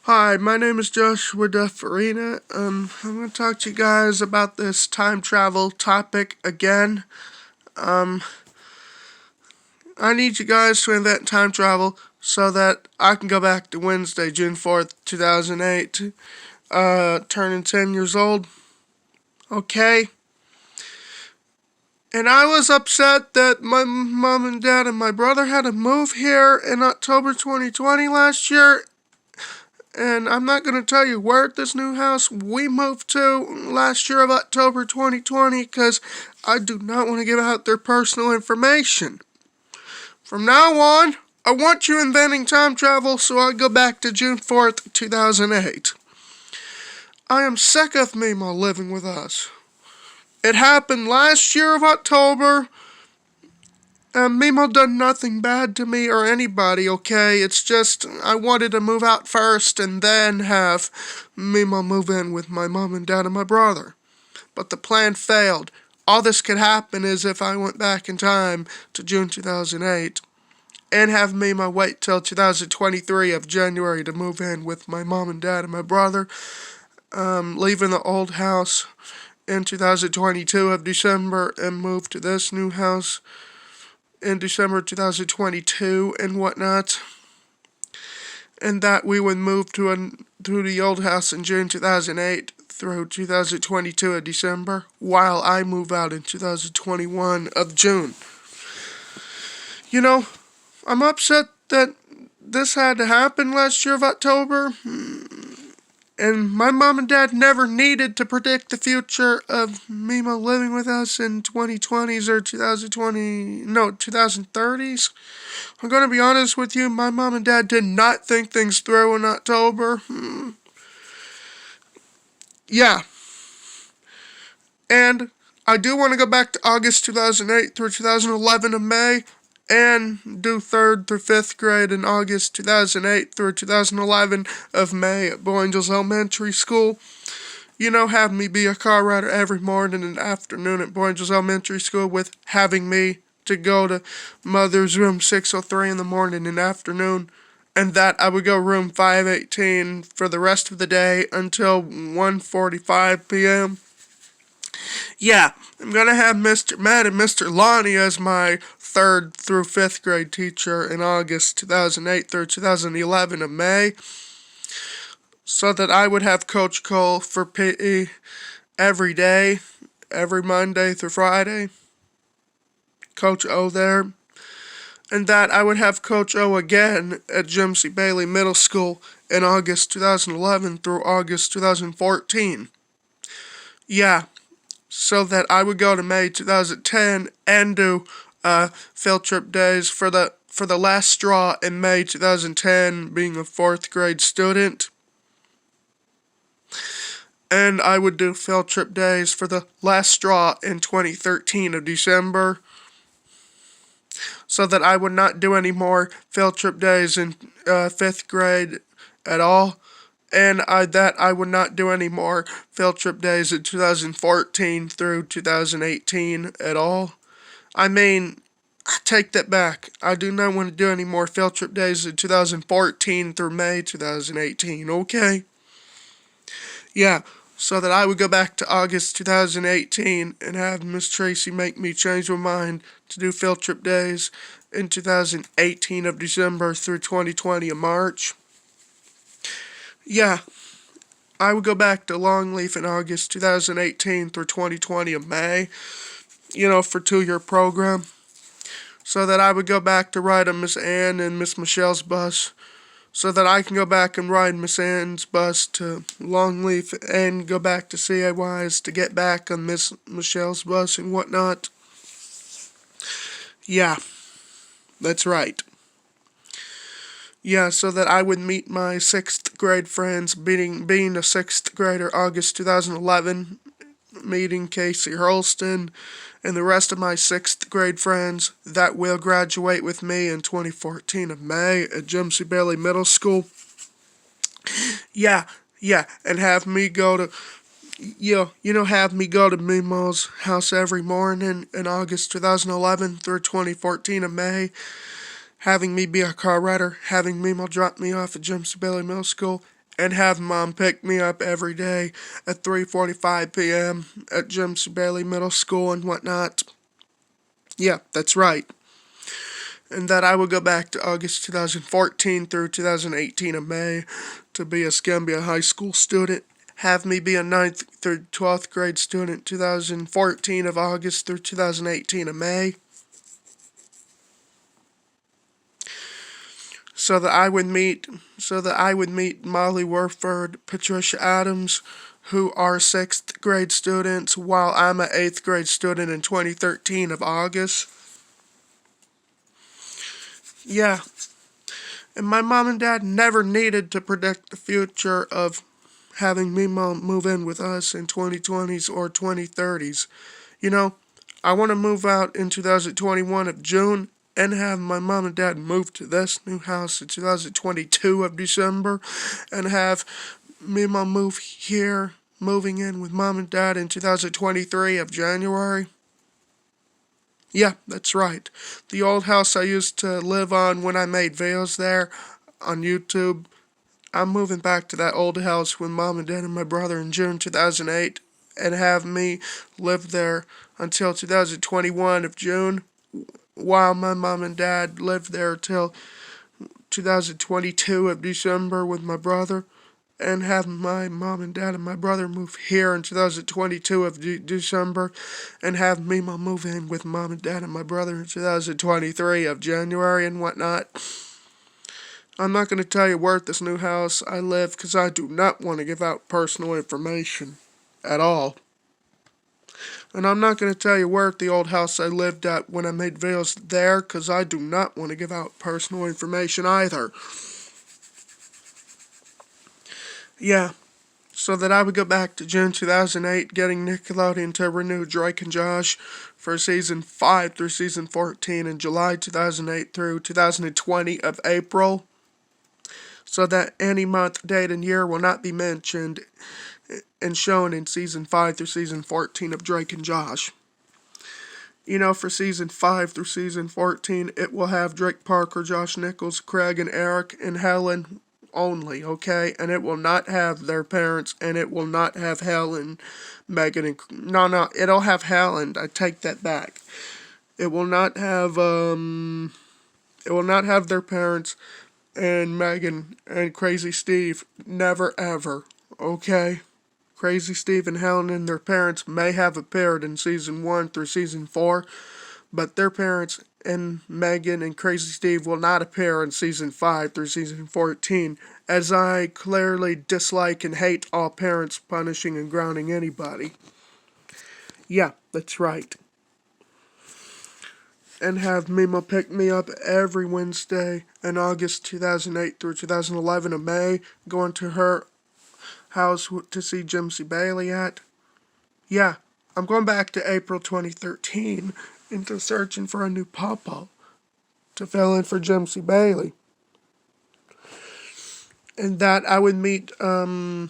Hi, my name is Joshua Duffarina. I'm going to talk to you guys about this time travel topic again. I need you guys to invent time travel so that I can go back to Wednesday, June 4th, 2008, turning 10 years old. Okay? And I was upset that my mom and dad and my brother had to move here in October 2020 last year. And I'm not going to tell you where this new house we moved to last year of October 2020 because I do not want to give out their personal information. From now on, I want you inventing time travel so I go back to June 4th, 2008. I am sick of Mima living with us. It happened last year of October. Mimo done nothing bad to me or anybody, okay? It's just I wanted to move out first and then have Mimo move in with my mom and dad and my brother. But the plan failed. All this could happen is if I went back in time to June 2008 and have Mimo wait till 2023 of January to move in with my mom and dad and my brother, leaving the old house in 2022 of December and move to this new house in December 2022 and whatnot, and that we would move to the old house in June 2008 through 2022 of December, while I move out in 2021 of June. You know, I'm upset that this had to happen last year of October. And my mom and dad never needed to predict the future of Mima living with us in 2020s or 2030s. I'm going to be honest with you, my mom and dad did not think things through in October. Yeah. And I do want to go back to August 2008 through 2011 of May and do 3rd through 5th grade in August 2008 through 2011 of May at Boy Angels Elementary School. You know, have me be a car rider every morning and afternoon at Boy Angels Elementary School with having me to go to Mother's room 603 in the morning and afternoon, and that I would go room 518 for the rest of the day until 1:45 p.m. Yeah, I'm going to have Mr. Matt and Mr. Lonnie as my 3rd through 5th grade teacher in August 2008 through 2011 of May, so that I would have Coach Cole for PE every day, every Monday through Friday. Coach O there. And that I would have Coach O again at Jim C. Bailey Middle School in August 2011 through August 2014. Yeah, so that I would go to May 2010 and do field trip days for the last straw in May 2010, being a 4th grade student. And I would do field trip days for the last straw in 2013 of December, so that I would not do any more field trip days in 5th grade at all. And I would not do any more field trip days in 2014 through 2018 at all. I mean, I take that back. I do not want to do any more field trip days in 2014 through May 2018, okay? Yeah, so that I would go back to August 2018 and have Miss Tracy make me change my mind to do field trip days in 2018 of December through 2020 of March. Yeah, I would go back to Longleaf in August 2018 through 2020 of May, for 2-year program, so that I would go back to ride on Miss Ann and Miss Michelle's bus, so that I can go back and ride Miss Ann's bus to Longleaf and go back to CAY's to get back on Miss Michelle's bus and whatnot. Yeah, that's right. Yeah, so that I would meet my 6th grade friends, being a 6th grader August 2011, meeting Casey Hurlston and the rest of my 6th grade friends that will graduate with me in 2014 of May at Jim C. Bailey Middle School. Yeah, and have me go to, have me go to Mimo's house every morning in August 2011 through 2014 of May, having me be a car rider, having Mimo drop me off at Jim C. Bailey Middle School, and have mom pick me up every day at 3:45 p.m. at Jim C. Bailey Middle School and whatnot. Yeah, that's right. And that I would go back to August 2014 through 2018 of May to be a Escambia High School student. Have me be a ninth through 12th grade student 2014 of August through 2018 of May. So that I would meet Molly Werford, Patricia Adams, who are 6th grade students, while I'm an 8th grade student in 2013 of August. Yeah. And my mom and dad never needed to predict the future of having me move in with us in 2020s or 2030s. You know, I want to move out in 2021 of June and have my mom and dad move to this new house in 2022 of December and have me and mom move here, moving in with mom and dad in 2023 of January. Yeah, that's right. The old house I used to live on when I made videos there on YouTube. I'm moving back to that old house with mom and dad and my brother in June 2008 and have me live there until 2021 of June, while my mom and dad lived there till 2022 of December with my brother, and have my mom and dad and my brother move here in 2022 of December, and have me move in with mom and dad and my brother in 2023 of January and whatnot. I'm not going to tell you where at this new house I live because I do not want to give out personal information at all. And I'm not going to tell you where at the old house I lived at when I made videos there because I do not want to give out personal information either. Yeah, so that I would go back to June 2008, getting Nickelodeon to renew Drake and Josh for season 5 through season 14 in July 2008 through 2020 of April, so that any month, date, and year will not be mentioned and shown in season 5 through season 14 of Drake and Josh. You know, for season 5 through season 14, it will have Drake Parker, Josh Nichols, Craig, and Eric, and Helen only, okay? And it will not have their parents, and it will not have Helen, Megan, and... No, it'll have Helen. I take that back. It will not have their parents and Megan and Crazy Steve. Never ever, okay? Crazy Steve and Helen and their parents may have appeared in season 1 through season 4, but their parents and Megan and Crazy Steve will not appear in season 5 through season 14, as I clearly dislike and hate all parents punishing and grounding anybody. Yeah, that's right. And have Mima pick me up every Wednesday in August 2008 through 2011 of May, going to her house to see Jim C. Bailey at. Yeah, I'm going back to April 2013 into searching for a new papa to fill in for Jim C. Bailey. And that I would meet Emily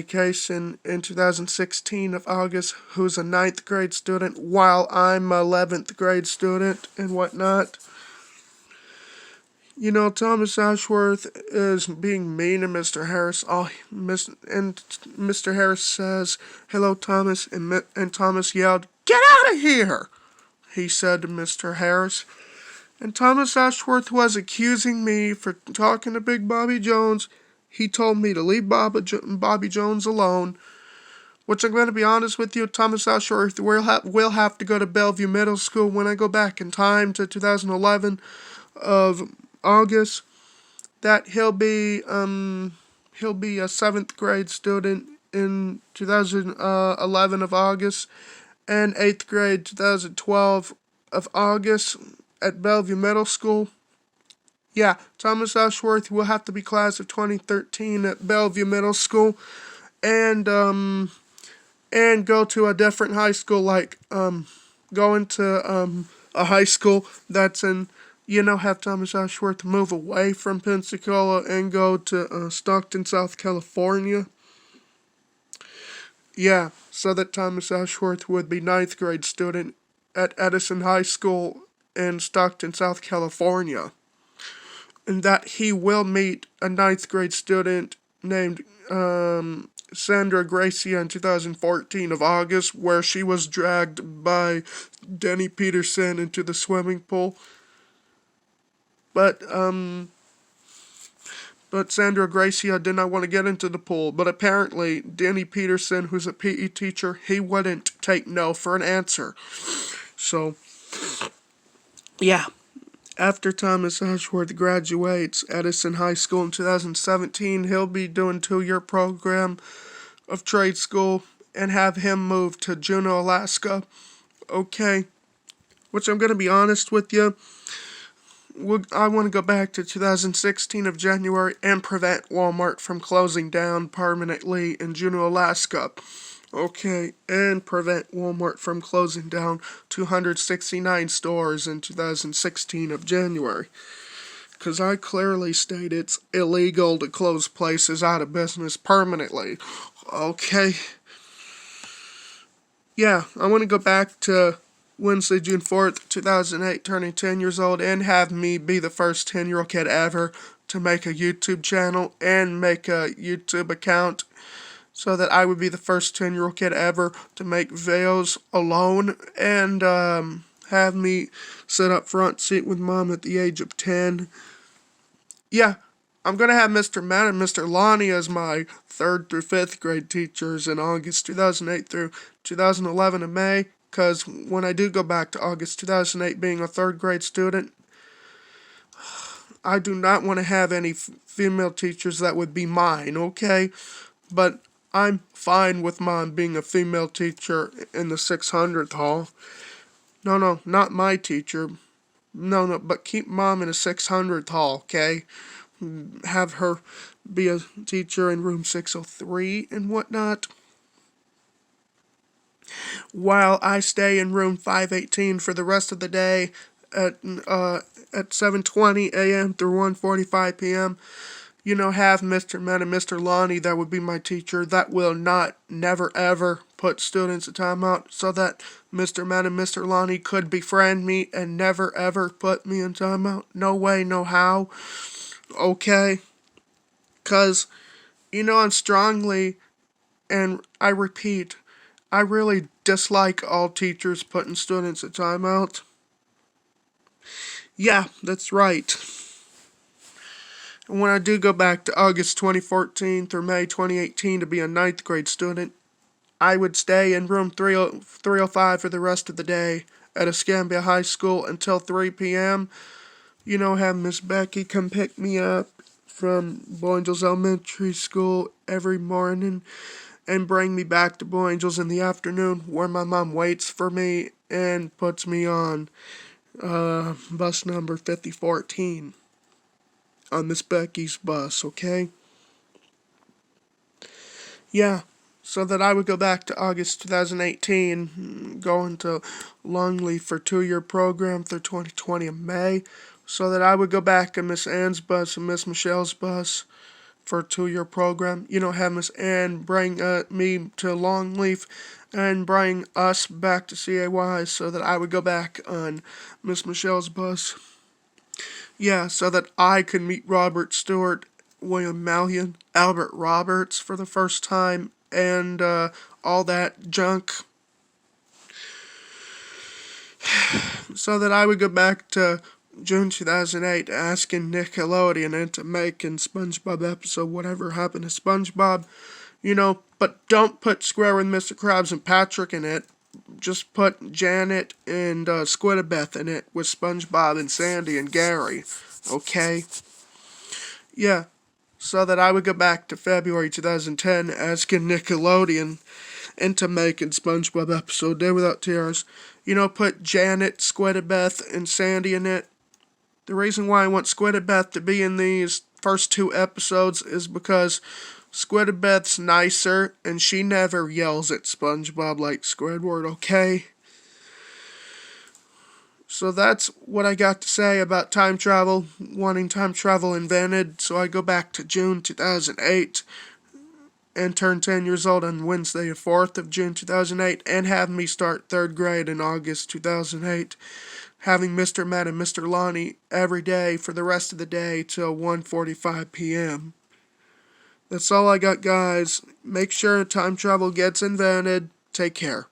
Kaysen in 2016 of August, who's a 9th grade student, while I'm an 11th grade student and whatnot. You know, Thomas Ashworth is being mean to Mr. Harris. And Mr. Harris says, "Hello, Thomas," and Thomas yelled, "Get out of here!" he said to Mr. Harris. And Thomas Ashworth was accusing me for talking to Big Bobby Jones. He told me to leave Bobby Jones alone, which I'm going to be honest with you, Thomas Ashworth will have to go to Bellevue Middle School when I go back in time to 2011 of August. That he'll be a 7th grade student in 2011 of August, and 8th grade 2012 of August at Bellevue Middle School. Yeah, Thomas Ashworth will have to be class of 2013 at Bellevue Middle School, and go to a different high school, like going to a high school that's in, have Thomas Ashworth move away from Pensacola and go to Stockton, South California. Yeah, so that Thomas Ashworth would be 9th grade student at Edison High School in Stockton, South California. and that he will meet a ninth grade student named Sandra Gracia in 2014 of August, where she was dragged by Denny Peterson into the swimming pool. But Sandra Gracia did not want to get into the pool. But apparently, Denny Peterson, who's a PE teacher, he wouldn't take no for an answer. So, yeah. After Thomas Ashworth graduates Edison High School in 2017, he'll be doing a 2-year program of trade school and have him move to Juneau, Alaska. Okay. Which I'm going to be honest with you. I want to go back to 2016 of January and prevent Walmart from closing down permanently in Juneau, Alaska. Okay, and prevent Walmart from closing down 269 stores in 2016 of January. Because I clearly state it's illegal to close places out of business permanently. Okay. Yeah, I want to go back to Wednesday, June 4th, 2008, turning 10 years old, and have me be the first 10-year-old kid ever to make a YouTube channel and make a YouTube account, so that I would be the first 10-year-old kid ever to make videos alone, and have me sit up front seat with Mom at the age of 10. Yeah, I'm going to have Mr. Matt and Mr. Lonnie as my 3rd through 5th grade teachers in August 2008 through 2011 in May. Because when I do go back to August 2008 being a 3rd grade student, I do not want to have any female teachers that would be mine, okay? But I'm fine with Mom being a female teacher in the 600th hall. No, not my teacher. No, but keep Mom in a 600th hall, okay? Have her be a teacher in room 603 and whatnot, while I stay in room 518 for the rest of the day at 7:20 a.m. through 1:45 p.m. Have Mr. Matt and Mr. Lonnie, that would be my teacher, that will never ever put students in timeout, so that Mr. Matt and Mr. Lonnie could befriend me and never ever put me in timeout. No way, no how. Okay? Because, I'm strongly, and I repeat, I really dislike all teachers putting students in timeout. Yeah, that's right. And when I do go back to August 2014 through May 2018 to be a 9th grade student, I would stay in room 305 for the rest of the day at Escambia High School until 3 p.m. Have Miss Becky come pick me up from Boy-Angels Elementary School every morning and bring me back to Boy-Angels in the afternoon, where my mom waits for me and puts me on bus number 5014 on Miss Becky's bus, okay? Yeah, so that I would go back to August 2018, going to Longleaf for 2-year program through 2020 in May, so that I would go back in Miss Ann's bus and Miss Michelle's bus for a 2-year program. Have Miss Ann bring me to Longleaf and bring us back to CAY, so that I would go back on Miss Michelle's bus. Yeah, so that I could meet Robert Stewart, William Mallion, Albert Roberts for the first time, and all that junk. So that I would go back to June 2008 asking Nickelodeon into making SpongeBob episode Whatever Happened to SpongeBob. But don't put Square with Mr. Krabs and Patrick in it. Just put Janet and Squidabeth in it with SpongeBob and Sandy and Gary. Okay? Yeah. So that I would go back to February 2010 asking Nickelodeon into making SpongeBob episode Day Without Tears. Put Janet, Squidabeth, and Sandy in it. The reason why I want Squidabeth to be in these first 2 episodes is because Squidabeth's nicer, and she never yells at SpongeBob like Squidward, okay? So that's what I got to say about time travel, wanting time travel invented. So I go back to June 2008 and turn 10 years old on Wednesday the 4th of June 2008 and have me start 3rd grade in August 2008. having Mr. Matt and Mr. Lonnie every day for the rest of the day till 1:45 p.m. That's all I got, guys. Make sure time travel gets invented. Take care.